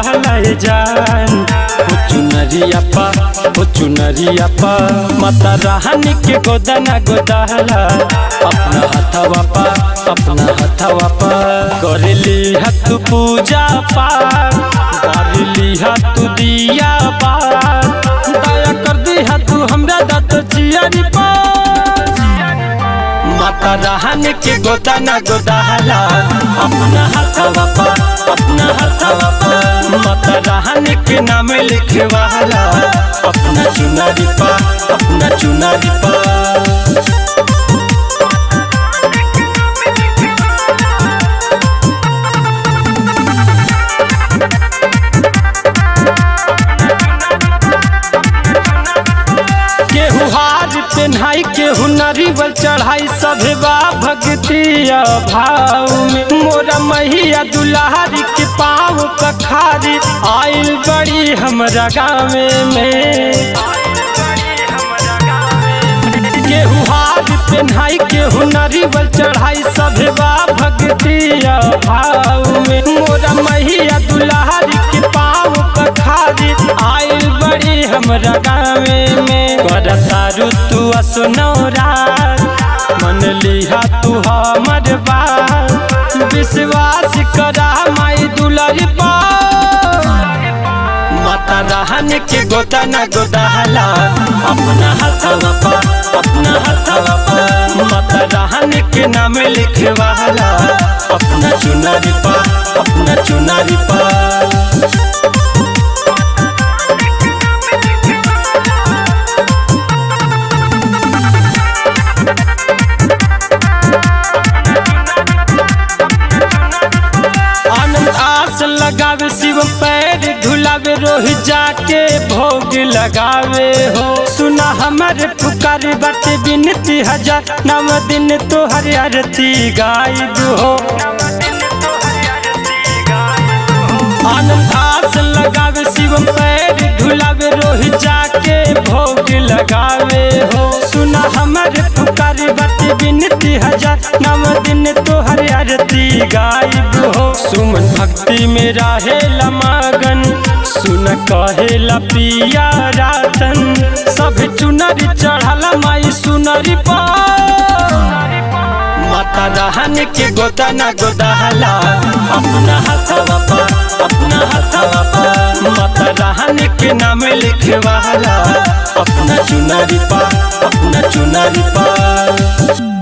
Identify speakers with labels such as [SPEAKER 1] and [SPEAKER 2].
[SPEAKER 1] लिखवाला जान ओ चुनरिया पा माता रानी के गोदना गोदाला अपना हथवा पा करली हथ पूजा पाठ करली हथ दिया पाठ दया कर दी तू हमरा दत जियारी पा माता रानी के गोदना गोदाला अपना हथवा पा माता रानी के नाम लिखवाला अपना चुनरी पा केहू हार पेन्हाई केहू नरिवल चढ़ाई सभे बा भक्तिया भाव में मोरा मैया दुलारी के पाँव पखारी आइल बड़ी हमरा गाँव में केहू हार पेन्हाई केहू नरिवल चढ़ाई सभे बा भक्तिया भाव में मोरा मैया दुलारी के पाँव पखारी आइल बड़ी हमरा गाँव में करतारू तू असनौरा मन लिहा तू हमर बात विश्वास करा माई दुलारी पा माता रानी के गोदना गोदाला अपना हथवा पा माता रानी के नाम लिखवाला अपना चुनरी पा लगावे शिव पैर धुलावे रोहि जाके भोग लगावे हो सुना हमारे पुकार बाटे बिनती हजार नव दिन तोहर आरती गायब हो आनंद आस लगावे शिव पैर धुलावे रोहि जाके भोग लगावे हो सुना हमारे पुकार बाटे बिनती हजार नव दिन तोहर आरती गायब हो सुमन भक्ति में रहेला मगन सुन कहेला पिया रातन सब चुनरी चढ़ाला माई सुनरी पा माता रानी के गोदना गोदाला अपना हथवा पा माता रानी के नाम लिखवाला अपना चुनरी पा